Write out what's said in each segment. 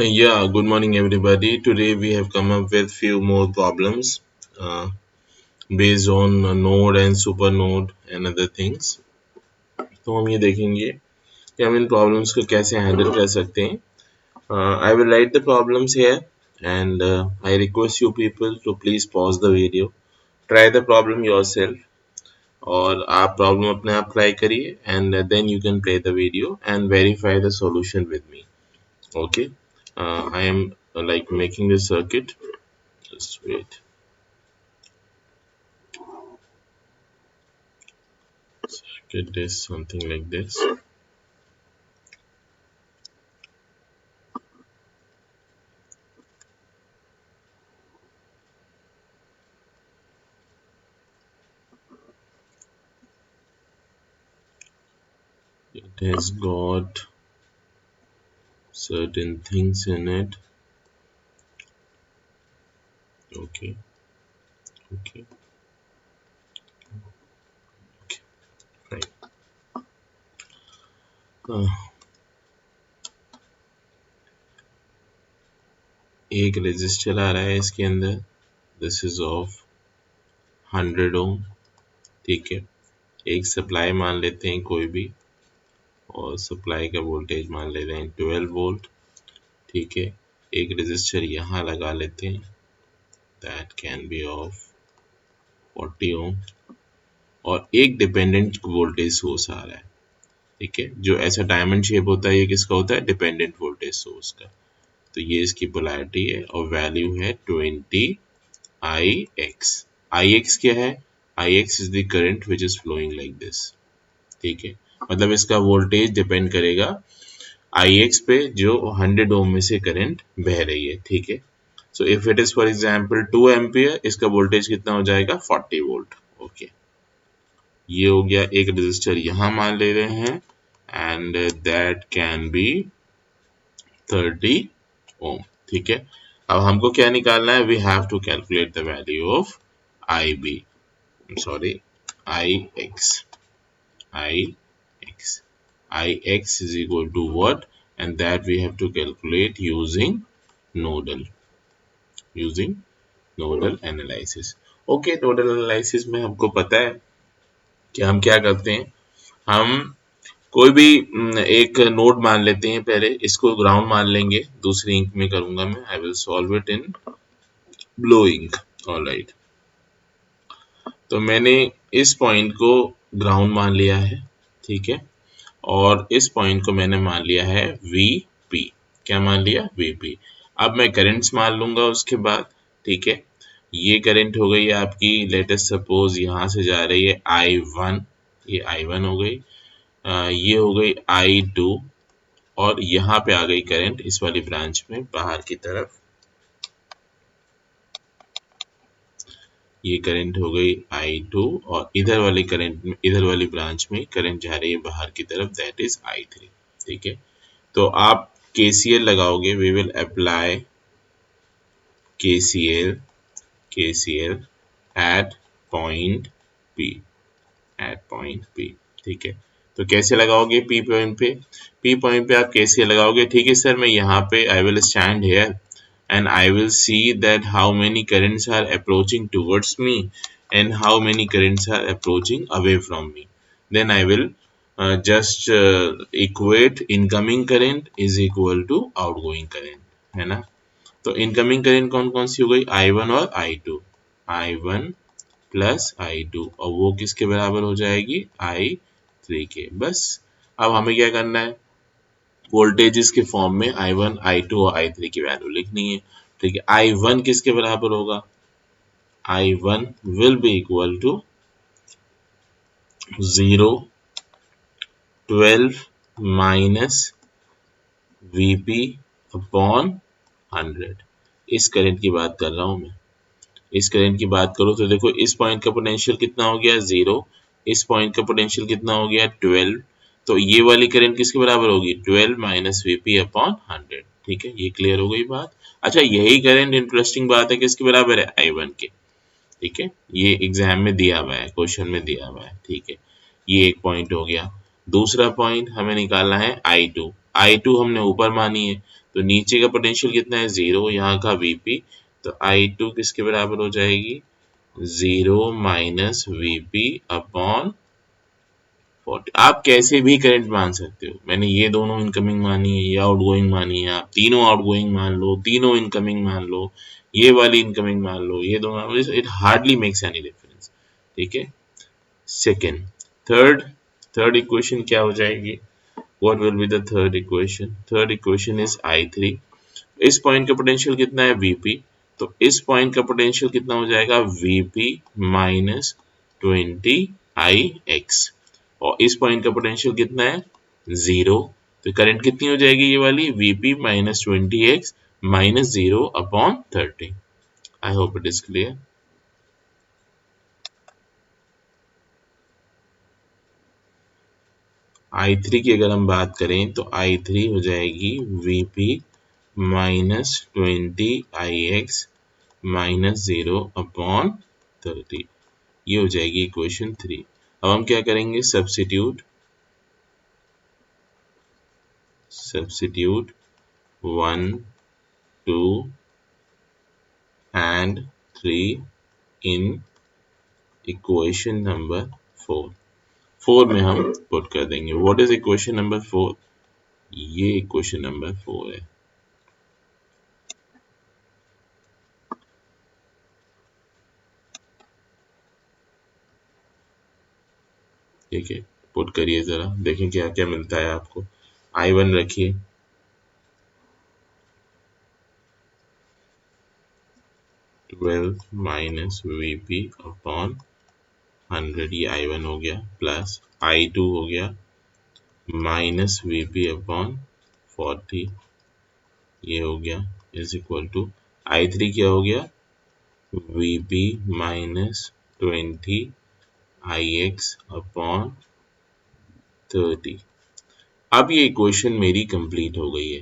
Yeah, good morning everybody. Today we have come up with few more problems based on node and supernode and other things. तो हम ये देखेंगे कि हम इन problems को कैसे हैंडल कर सकते हैं. I will write the problems here and I request you people to please pause the video. Try the problem yourself और आप प्रॉब्लम अपने आप ट्राई करिए and then you can play the video and verify the solution with me. Okay. I am like making the circuit. Just wait. Get this something like this. It has got certain things in it. Okay, okay, okay, fine. एक resistor आ रहा है इसके अंदर. This is of 100 ओम. ठीक है, एक supply मान लेते हैं कोई भी और सप्लाई का वोल्टेज मान ले रहे हैं 12 वोल्ट. ठीक है, एक रेजिस्टर यहाँ लगा लेते हैं. दैट कैन बी ऑफ 40 ओम और एक डिपेंडेंट वोल्टेज सोर्स आ रहा है. ठीक है, जो ऐसा डायमंड शेप होता है ये किसका होता है? डिपेंडेंट वोल्टेज सोर्स का. तो ये इसकी पोलैरिटी है और वैल्यू है 20 Ix. Ix क्या है? Ix is the current which is flowing like this. ठीक है, मतलब इसका वोल्टेज डिपेंड करेगा Ix पे जो 100 ओम में से करंट बह रही है. ठीक है, so if it is for example 2 ampere, इसका वोल्टेज कितना हो जाएगा? 40 वोल्ट. ओके, ये हो गया. एक रेजिस्टर यहां मान ले रहे हैं and that can be 30 ohm. ठीक है, अब हमको क्या निकालना है? We have to calculate the value of IB. Sorry, Ix. Ix is equal to what? And that we have to calculate using nodal analysis. Okay, nodal analysis में हमको पता है कि हम क्या करते हैं. हम कोई भी एक नोड मान लेते हैं. पहले इसको ग्राउंड मान लेंगे. दूसरी इंक में करूंगा मैं. I will solve it in blue ink. Alright, तो मैंने इस पॉइंट को ग्राउंड मान लिया है. ठीक है, और इस पॉइंट को मैंने मान लिया है VP. क्या मान लिया? VP. अब मैं करंट्स मान लूंगा उसके बाद. ठीक है, ये करंट हो गई आपकी, लेटेस्ट सपोज यहां से जा रही है I1. ये I1 हो गई. ये हो गई I2 और यहाँ पे आ गई करंट इस वाली ब्रांच में बाहर की तरफ. ये करंट हो गई I2 और इधर वाली करंट में, इधर वाली ब्रांच में करंट जा रही है बाहर की तरफ, दैट इज I3. ठीक है, तो आप KCL लगाओगे. We will apply KCL at point P. ठीक है, तो कैसे लगाओगे? P पॉइंट पे आप KCL लगाओगे. ठीक है सर, मैं यहाँ पे I will stand here and I will see that how many currents are approaching towards me and how many currents are approaching away from me. Then I will just equate incoming current is equal to outgoing current. है ना? तो incoming current कौन कौन सी हो गई? I1 और I2. I1 plus I2 और वो किसके बराबर हो जाएगी? I3 के. बस अब हमें क्या करना है? वोल्टेजेस के फॉर्म में I1, I2 और I3 की वैल्यू लिखनी है. ठीक है, I1 किसके बराबर होगा? I1 will be equal to 0 12 minus VP upon 100. इस करंट की बात कर रहा हूं मैं. इस करंट की बात करो तो देखो, इस पॉइंट का पोटेंशियल कितना हो गया? 0. इस पॉइंट का पोटेंशियल कितना हो गया? 12. तो ये वाली करंट किसके बराबर होगी? 12 माइनस VP अपॉन 100. ठीक है, ये क्लियर हो गई बात. अच्छा, यही करंट, इंटरेस्टिंग बात है, किसके बराबर है? I1 के. ठीक है, ये एग्जाम में दिया हुआ है, क्वेश्चन में दिया हुआ है. ठीक है, ये एक पॉइंट हो गया. दूसरा पॉइंट हमें निकालना है I2. I2 हमने ऊपर मानी है, तो नीचे का पोटेंशियल कितना है 0, यहाँ का Vp, तो I2 किसके बराबर हो जाएगी 0 माइनस Vp अपॉन 40। आप कैसे भी करंट मान सकते हो, मैंने ये दोनों इनकमिंग मानी है, ये आउटगोइंग मानी है, आप तीनों आउटगोइंग मान लो, तीनों इनकमिंग मान लो, ये वाली इनकमिंग मान लो, ये दोनों, it hardly makes any difference. ठीक है, सेकेंड, थर्ड, थर्ड इक्वेशन क्या हो जाएगी, what will be the third equation? Third equation is I3। इस पॉइंट का पोटेंशियल कितना है Vp, तो इस पॉइंट का पोटेंशियल कितना हो जाएगा Vp माइनस 20Ix, और इस पॉइंट का पोटेंशियल कितना है 0, तो करंट कितनी हो जाएगी ये वाली Vp minus 20X minus 0 upon 30। I hope it is clear. I3 की अगर हम बात करें तो I3 हो जाएगी Vp minus 20Ix minus 0 upon 30। ये हो जाएगी इक्वेशन 3। अब हम क्या करेंगे, substitute 1 2 and 3 in equation number 4। 4 में हम पुट कर देंगे। What is equation number 4? ये इक्वेशन नंबर 4 है। ठीक है, पुट करिए जरा, देखें क्या क्या मिलता है आपको। I1 रखिए, 12 माइनस Vp अपॉन 100, ये I1 हो गया, प्लस I2 हो गया माइनस Vp अपॉन 40, ये हो गया, इज इक्वल टू I3 क्या हो गया Vp माइनस 20Ix अपॉन 30। अब ये इक्वेशन मेरी कंप्लीट हो गई है।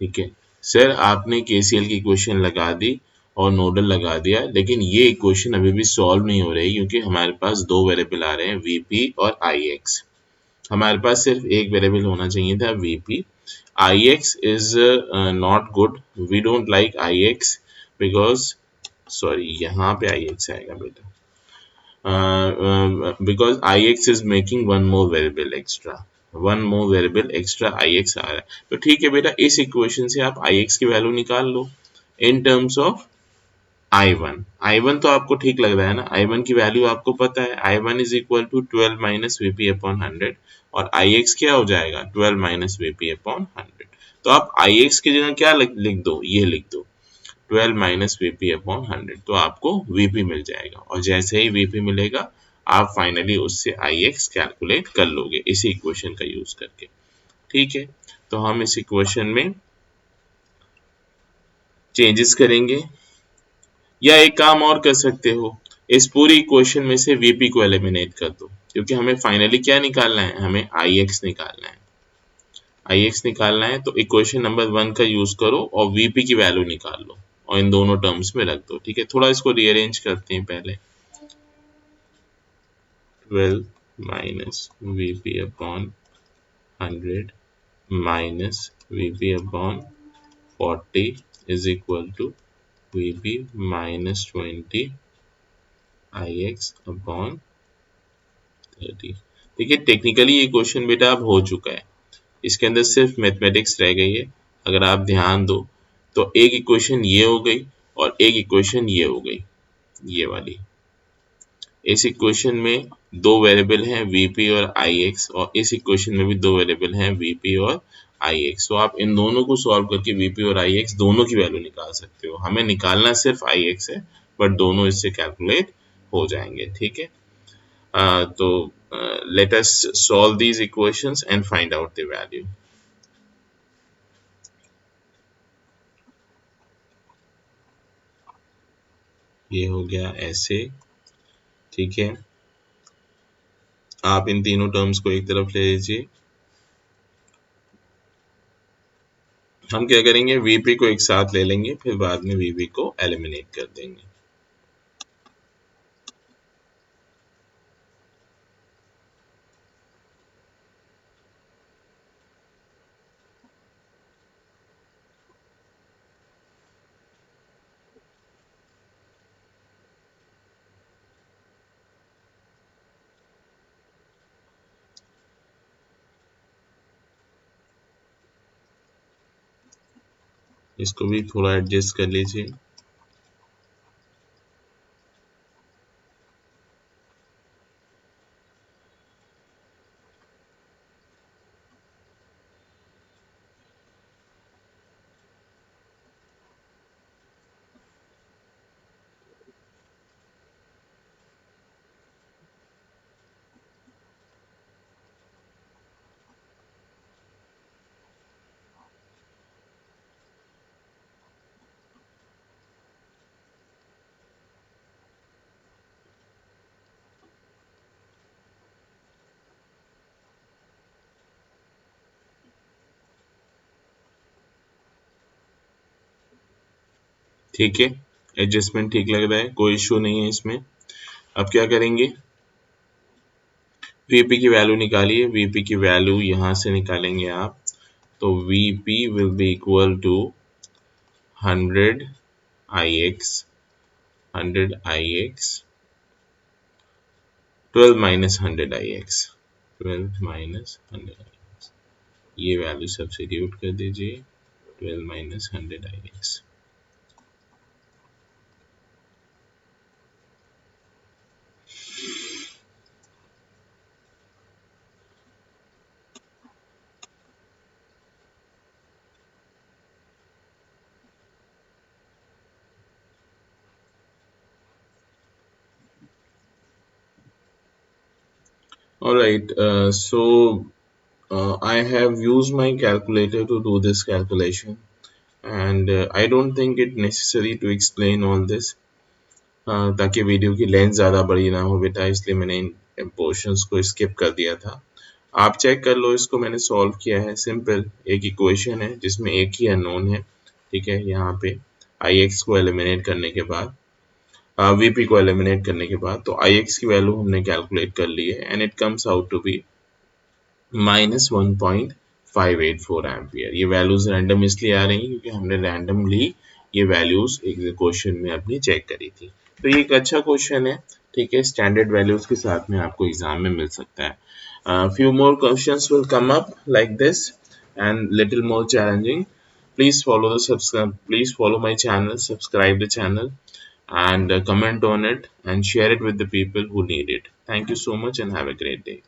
ठीक है सर, आपने केसीएल की इक्वेशन लगा दी और नोडल लगा दिया, लेकिन ये इक्वेशन अभी भी सॉल्व नहीं हो रही, क्योंकि हमारे पास दो वेरिएबल आ रहे हैं Vp और Ix। हमारे पास सिर्फ एक वेरिएबल होना चाहिए था Vp। Ix is not good, we don't like Ix because, sorry यहाँ पे Ix आएगा बेटा, because Ix is making one more variable extra, one more variable extra Ix आ रहा है। तो ठीक है बेटा, इस इक्वेशन से आप Ix की वैल्यू निकाल लो in terms of I1। I1 तो आपको ठीक लग रहा है ना, I1 की वैल्यू आपको पता है, I1 is equal to 12 minus Vp upon 100, और Ix क्या हो जाएगा 12 माइनस Vp अपॉन 100। तो आप Ix की जगह क्या लिख दो, ये लिख दो 12 माइनस Vp अपॉन 100, तो आपको Vp मिल जाएगा, और जैसे ही Vp मिलेगा आप फाइनली उससे Ix कैलकुलेट कर लोगे इसी इक्वेशन का यूज करके। ठीक है, तो हम इस इक्वेशन में चेंजेस करेंगे, या एक काम और कर सकते हो, इस पूरी इक्वेशन में से Vp को एलिमिनेट कर दो, क्योंकि हमें फाइनली क्या निकालना है, हमें Ix निकालना है। Ix निकालना है तो इक्वेशन नंबर 1 का यूज करो और Vp की वैल्यू निकाल लो और इन दोनों टर्म्स में रख दो। ठीक है, थोड़ा इसको रीअरेंज करते हैं पहले। 12 minus Vp upon 100 minus Vp upon 40 is equal to Vp minus 20 Ix upon 30। ठीक है, टेक्निकली ये क्वेश्चन बेटा अब हो चुका है, इसके अंदर सिर्फ मैथमेटिक्स रह गई है। अगर आप ध्यान दो तो एक इक्वेशन ये हो गई और एक इक्वेशन ये हो गई, ये वाली। इस इक्वेशन में दो वेरिएबल हैं Vp और Ix, और इस इक्वेशन में भी दो वेरिएबल हैं Vp और Ix। तो आप इन दोनों को सॉल्व करके Vp और Ix दोनों की वैल्यू निकाल सकते हो। हमें निकालना सिर्फ Ix है, बट दोनों इससे कैलकुलेट हो जाएंगे। ठीक है, तो let us solve these equations and find out the value। ये हो गया ऐसे। ठीक है, आप इन तीनों टर्म्स को एक तरफ ले लीजिए। हम क्या करेंगे, Vp को एक साथ ले लेंगे, फिर बाद में Vp को एलिमिनेट कर देंगे। इसको भी थोड़ा एडजस्ट कर लीजिए। ठीक है, एडजस्टमेंट ठीक लग रहा है, कोई इशू नहीं है इसमें। अब क्या करेंगे, वीपी की वैल्यू निकालिए। वीपी की वैल्यू यहाँ से निकालेंगे आप, तो VP will be equal to 100 ix, 100 ix, 12 minus 100 ix, 12 minus 100 ये वैल्यू सब्स्टिट्यूट कर दीजिए, 12 minus 100 ix। All right, I have used my calculator to do this calculation, and I don't think it necessary to explain all this, ताकि video की length ज़्यादा बड़ी ना हो बेटा, इसलिए मैंने इन पोर्शंस को स्किप कर दिया था। आप चेक कर लो, इसको मैंने सॉल्व किया है। सिंपल एक इक्वेशन है जिसमें एक ही अननोन है, ठीक है। यहाँ पे आई एक्स को एलिमिनेट करने के बाद, वीपी को एलिमिनेट करने के बाद, तो आई एक्स की वैल्यू हमने कैलकुलेट कर ली है, and it comes out to be -1.584 ampere. ये वैल्यूज रैंडम इसलिए आ रही हैं क्योंकि हमने रैंडमली ये वैल्यूज एक क्वेश्चन में अपनी चेक करी थी। तो ये एक अच्छा क्वेश्चन है, ठीक है। स्टैंडर्ड वैल्यूज के साथ में आपको एग्जाम में मिल सकता है। Few more questions will come up like this and little more challenging. Please follow my channel, subscribe the channel, and comment on it and share it with the people who need it. Thank you so much and have a great day.